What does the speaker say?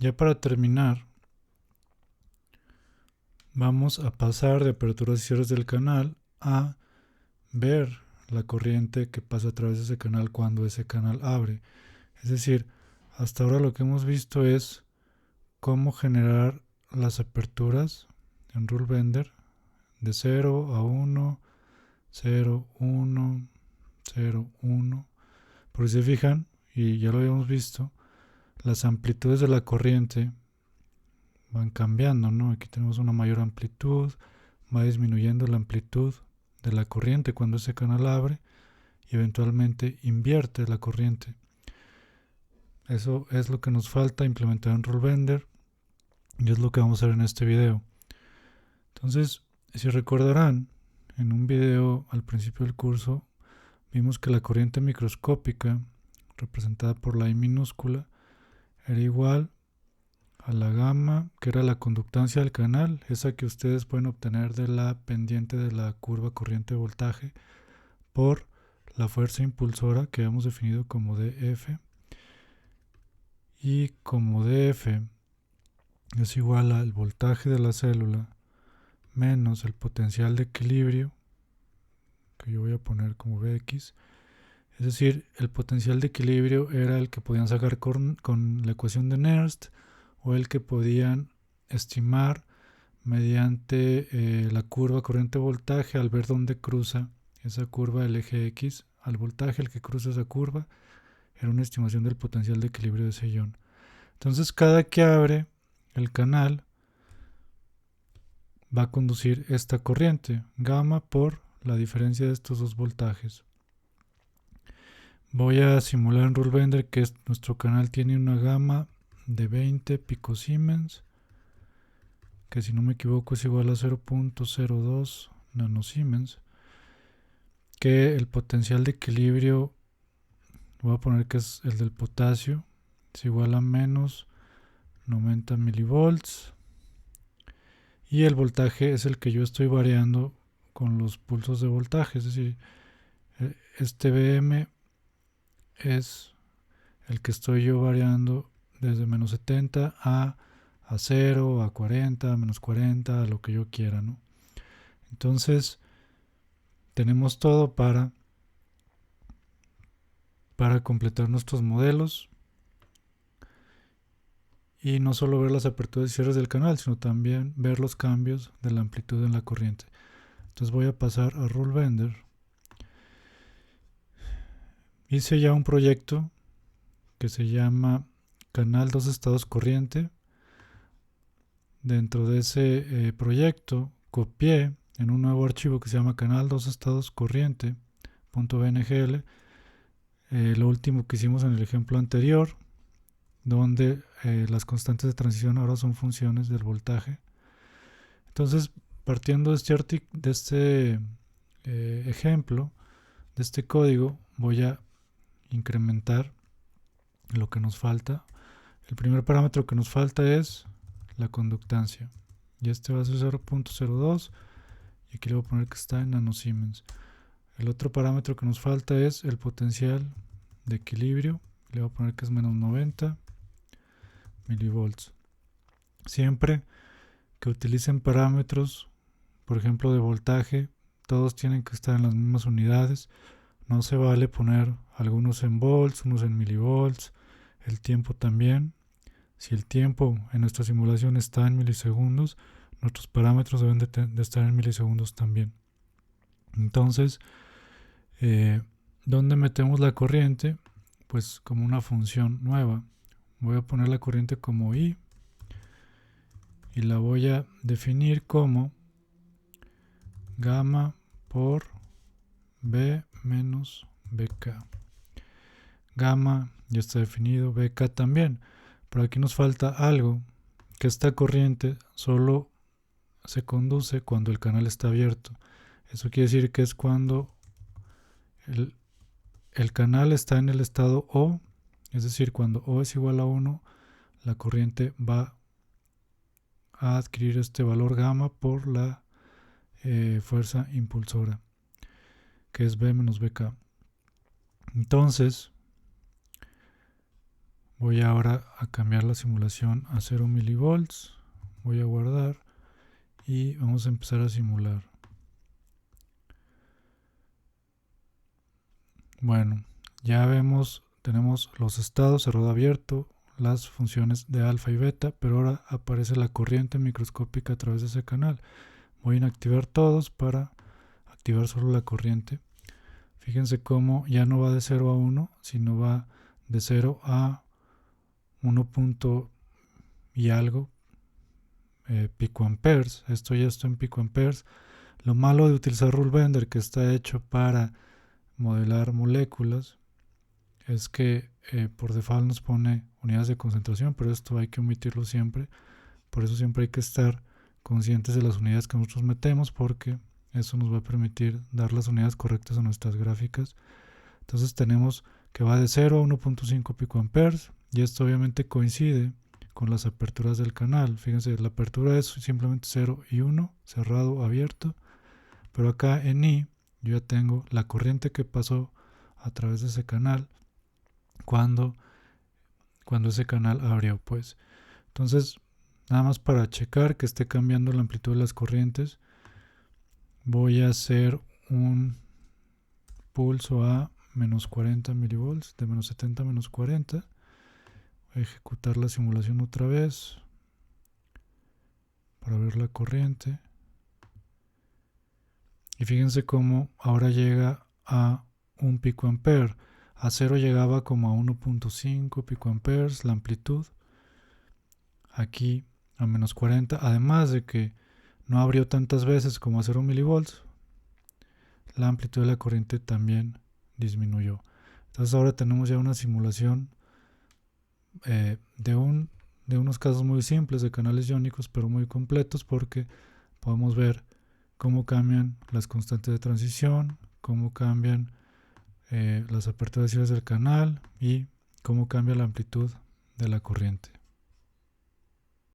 Ya para terminar, vamos a pasar de aperturas y cierres del canal a ver la corriente que pasa a través de ese canal cuando ese canal abre. Es decir, hasta ahora lo que hemos visto es cómo generar las aperturas en Rule Bender de 0 a 1, 0, 1, 0, 1. Por si se fijan, y ya lo habíamos visto, las amplitudes de la corriente van cambiando, ¿no? Aquí tenemos una mayor amplitud, va disminuyendo la amplitud de la corriente cuando ese canal abre y eventualmente invierte la corriente. Eso es lo que nos falta implementar en Rule Bender y es lo que vamos a ver en este video. Entonces, si recordarán, en un video al principio del curso vimos que la corriente microscópica, representada por la I minúscula, era igual a la gamma, que era la conductancia del canal, esa que ustedes pueden obtener de la pendiente de la curva corriente-voltaje, por la fuerza impulsora que hemos definido como dF. Y como dF es igual al voltaje de la célula menos el potencial de equilibrio, que yo voy a poner como Vx. Es decir, el potencial de equilibrio era el que podían sacar con la ecuación de Nernst, o el que podían estimar mediante la curva corriente-voltaje al ver dónde cruza esa curva del eje X al voltaje, el que cruza esa curva, era una estimación del potencial de equilibrio de ese ion. Entonces, cada que abre el canal va a conducir esta corriente, gamma, por la diferencia de estos dos voltajes. Voy a simular en Rule Bender que nuestro canal tiene una gamma de 20 picosiemens, que si no me equivoco es igual a 0.02 nanosiemens, que el potencial de equilibrio, voy a poner que es el del potasio, es igual a menos 90 milivolts, y el voltaje es el que yo estoy variando con los pulsos de voltaje, es decir, este Vm es el que estoy yo variando desde menos 70 a 0, a 40, a menos 40, a lo que yo quiera, ¿no? Entonces, tenemos todo para completar nuestros modelos y no solo ver las aperturas y cierres del canal, sino también ver los cambios de la amplitud en la corriente. Entonces voy a pasar a Rule Bender. Hice ya un proyecto que se llama canal 2 estados corriente. Dentro de ese proyecto copié en un nuevo archivo que se llama canal 2 estados corriente.bngl lo último que hicimos en el ejemplo anterior, donde las constantes de transición ahora son funciones del voltaje. Entonces, partiendo de este ejemplo, de este código, voy a incrementar lo que nos falta. El primer parámetro que nos falta es la conductancia, y este va a ser 0.02, y aquí le voy a poner que está en nanosiemens. El otro parámetro que nos falta es el potencial de equilibrio, le voy a poner que es menos 90 milivolts. Siempre que utilicen parámetros, por ejemplo de voltaje, todos tienen que estar en las mismas unidades. No se vale poner algunos en volts, unos en milivolts, el tiempo también. Si el tiempo en nuestra simulación está en milisegundos, nuestros parámetros deben de estar en milisegundos también. Entonces, ¿dónde metemos la corriente? Pues como una función nueva. Voy a poner la corriente como I y la voy a definir como gamma por B menos BK. Gamma ya está definido, BK también, pero aquí nos falta algo, que esta corriente solo se conduce cuando el canal está abierto. Eso quiere decir que es cuando el canal está en el estado O, es decir, cuando O es igual a 1, la corriente va a adquirir este valor gamma por la fuerza impulsora, que es B menos BK. Entonces, Voy ahora a cambiar la simulación a 0 milivolts. Voy a guardar y vamos a empezar a simular. Bueno, ya vemos, tenemos los estados, cerrado abierto, las funciones de alfa y beta, pero ahora aparece la corriente microscópica a través de ese canal. Voy a inactivar todos para activar solo la corriente. Fíjense cómo ya no va de 0 a 1, sino va de 0 a 1 punto y algo picoamperes. Esto ya está en picoamperes. Lo malo de utilizar Rule Bender, que está hecho para modelar moléculas, es que por default nos pone unidades de concentración, pero esto hay que omitirlo siempre. Por eso siempre hay que estar conscientes de las unidades que nosotros metemos, porque eso nos va a permitir dar las unidades correctas a nuestras gráficas. Entonces tenemos que va de 0 a 1.5 picoamperes, y esto obviamente coincide con las aperturas del canal. Fíjense, la apertura es simplemente 0 y 1, cerrado, abierto, pero acá en I yo ya tengo la corriente que pasó a través de ese canal cuando ese canal abrió, pues. Entonces, nada más para checar que esté cambiando la amplitud de las corrientes, voy a hacer un pulso a menos 40 milivolts, de menos 70 a menos 40. Voy a ejecutar la simulación otra vez para ver la corriente. Y fíjense cómo ahora llega a 1 picoampere. A 0 llegaba como a 1.5 picoamperes la amplitud. Aquí a menos 40, además de que no abrió tantas veces como a 0 milivolts, la amplitud de la corriente también disminuyó. Entonces ahora tenemos ya una simulación de unos casos muy simples de canales iónicos, pero muy completos, porque podemos ver cómo cambian las constantes de transición, cómo cambian las aperturas del canal y cómo cambia la amplitud de la corriente.